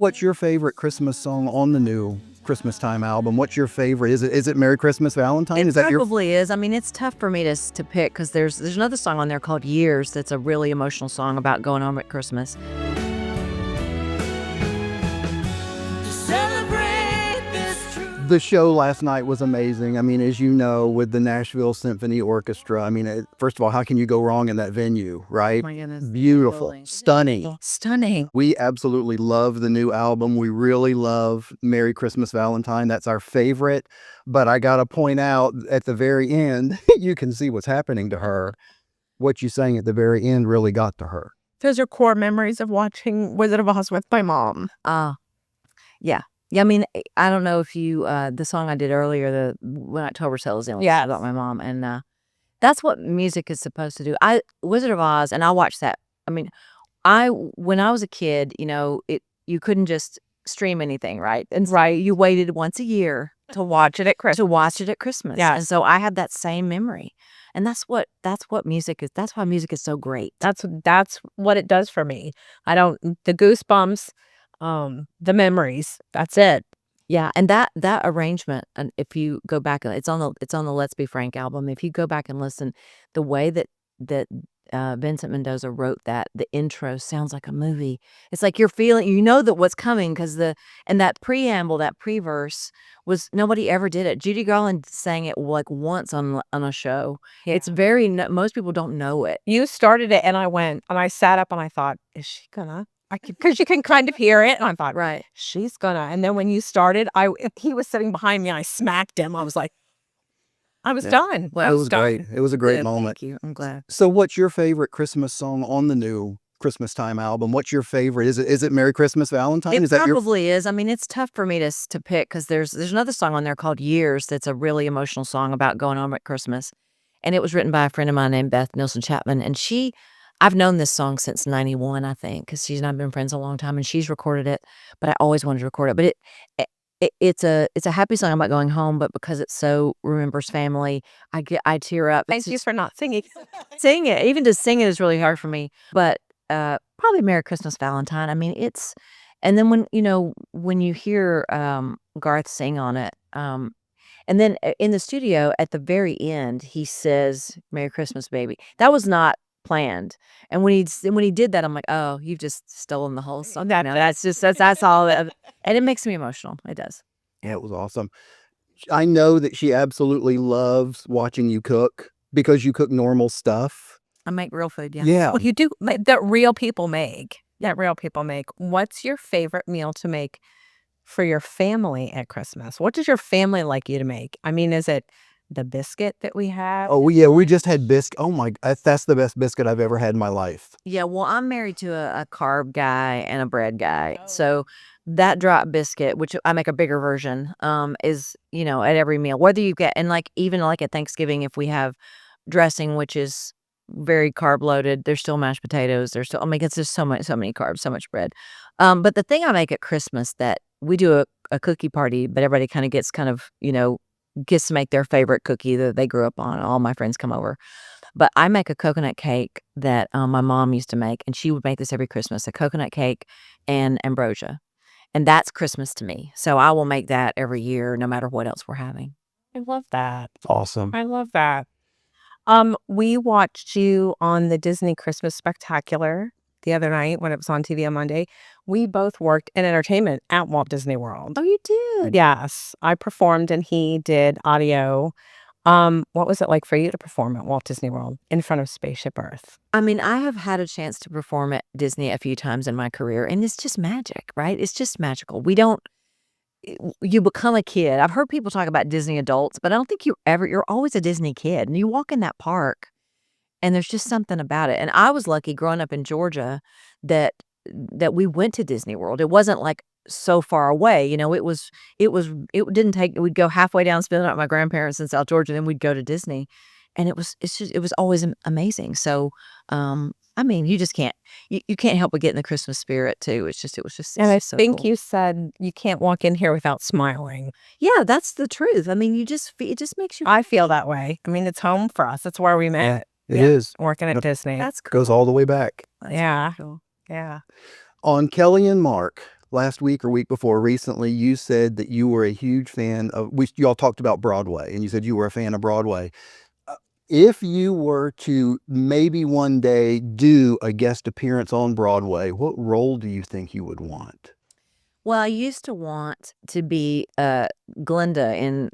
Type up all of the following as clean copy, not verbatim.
What's your favorite Christmas song on the new Christmas Time album? What's your favorite? Is it Merry Christmas Valentine? It Is that your probably is. I mean, it's tough for me to pick because there's another song on there called Years that's a really emotional song about going home at Christmas. The show last night was amazing. I mean, as you know, with the Nashville Symphony Orchestra, I mean, first of all, how can you go wrong in that venue, right? Oh my goodness. Beautiful, Absolutely. stunning. Stunning. We absolutely love the new album. We really love Merry Christmas Valentine. That's our favorite. But I got to point out at the very end, you can see what's happening to her. What you sang at the very end really got to her. Those are core memories of watching Wizard of Oz with my mom. Yeah. Yeah, I mean, I don't know if you, the song I did earlier, the When October Settles In, Yeah. about my mom, and that's what music is supposed to do. Wizard of Oz, and I watched that. I mean, when I was a kid, you couldn't just stream anything, right? And Right. you waited once a year To watch it at Christmas. to watch it at Christmas. Yes. And so I had that same memory. And that's what music is. That's why music is so great. That's what it does for me. The goosebumps, the memories. That's it. Yeah, and that arrangement, and if you go back, it's on the Let's Be Frank album. If you go back and listen, the way that Vincent Mendoza wrote that, the intro sounds like a movie. It's like you're feeling, that what's coming and that preamble, that pre-verse was nobody ever did it. Judy Garland sang it like once on a show. Yeah. It's most people don't know it. You started it, and I sat up and I thought, is she gonna? Because you can kind of hear it, and I thought, Right. she's gonna. And then when you started, he was sitting behind me. I smacked him. I was like, I was done. Well, It was great. It was a great Good, moment. Thank you. I'm glad. So what's your favorite Christmas song on the new Christmas Time album? What's your favorite? Is it Merry Christmas Valentine? It Is that your probably is. I mean, it's tough for me to pick because there's another song on there called Years that's a really emotional song about going home at Christmas. And it was written by a friend of mine named Beth Nielsen Chapman. And I've known this song since 91, I think, because she and I have been friends a long time, and she's recorded it, but I always wanted to record it. But it's a happy song about going home, but because it so remembers family, I tear up. Thank you for not singing. Sing it. Even to sing it is really hard for me. But probably Merry Christmas Valentine. I mean, and then when you hear Garth sing on it, and then in the studio at the very end, he says Merry Christmas, baby. That was not planned. And when he did that, I'm like, oh, you've just stolen the whole song. No, that's all. And it makes me emotional. It does. Yeah, it was awesome. I know that she absolutely loves watching you cook because you cook normal stuff. I make real food. Yeah. Yeah. Well, you do that real people make. What's your favorite meal to make for your family at Christmas? What does your family like you to make? I mean, is it the biscuit that we have? Oh yeah, we just had biscuit. Oh my, that's the best biscuit I've ever had in my life. Yeah, well, I'm married to a carb guy and a bread guy. So that drop biscuit, which I make a bigger version, is, at every meal. Whether you get, and even like at Thanksgiving, if we have dressing, which is very carb loaded, there's still mashed potatoes. It's just so many carbs, so much bread. But the thing I make at Christmas that we do a cookie party, but everybody gets to make their favorite cookie that they grew up on. All my friends come over. But I make a coconut cake that my mom used to make, and she would make this every Christmas, a coconut cake and ambrosia. And that's Christmas to me. So I will make that every year, no matter what else we're having. I love that. Awesome. I love that. We watched you on the Disney Christmas Spectacular the other night when it was on TV on Monday. We both worked in entertainment at Walt Disney World. Oh, you did? Yes, I performed and he did audio. What was it like for you to perform at Walt Disney World in front of Spaceship Earth? I mean, I have had a chance to perform at Disney a few times in my career, and it's just magic, right? It's just magical. You become a kid. I've heard people talk about Disney adults, but I don't think you're always a Disney kid. And you walk in that park, and there's just something about it. And I was lucky growing up in Georgia that we went to Disney World. It wasn't like so far away. It didn't take, we'd go halfway down, spend it at my grandparents in South Georgia, then we'd go to Disney. And it was always amazing. So, I mean, you just can't help but get in the Christmas spirit too. It was just And I so think cool. you said you can't walk in here without smiling. Yeah, that's the truth. I mean, it just makes you. I feel that way. I mean, it's home for us. It's where we met. It is. Working at Disney. That's cool. Goes all the way back. That's Yeah. cool. Yeah. On Kelly and Mark, last week or week before recently, you said that you were a huge fan of, y'all talked about Broadway, and you said you were a fan of Broadway. Uh, If you were to maybe one day do a guest appearance on Broadway, what role do you think you would want? Well, I used to want to be Glinda in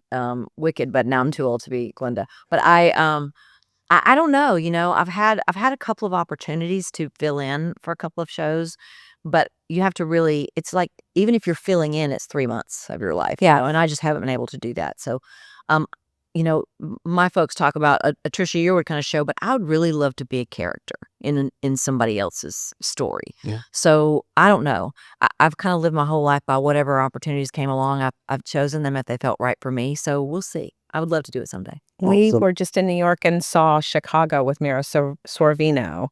Wicked, but now I'm too old to be Glinda. But I don't know, I've had a couple of opportunities to fill in for a couple of shows, but you have to really it's like even if you're filling in, it's 3 months of your life, and I just haven't been able to do that. So, um, my folks talk about a Trisha Yearwood kind of show, but I would really love to be a character in somebody else's story. Yeah. So I don't know. I've kind of lived my whole life by whatever opportunities came along. I've chosen them if they felt right for me. So we'll see. I would love to do it someday. We Awesome. were just in New York and saw Chicago with Mira Sorvino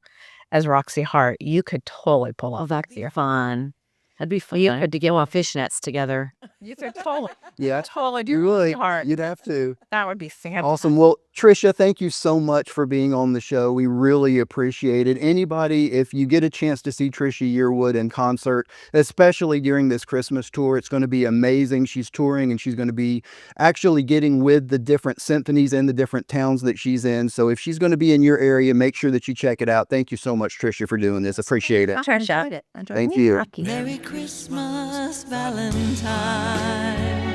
as Roxy Hart. You could totally pull Oh, off that'd that be here. fun. That'd be fun. You had to get on fishnets together. You could totally, Yeah, totally do you really, Roxy Hart. you'd have to. That would be fantastic. Awesome. Well, Trisha, thank you so much for being on the show. We really appreciate it. Anybody, if you get a chance to see Trisha Yearwood in concert, especially during this Christmas tour, it's going to be amazing. She's touring and she's going to be actually getting with the different symphonies in the different towns that she's in. So if she's going to be in your area, make sure that you check it out. Thank you so much, Trisha, for doing this. Appreciate it. I enjoyed it. Thank you. Merry Christmas, Valentine.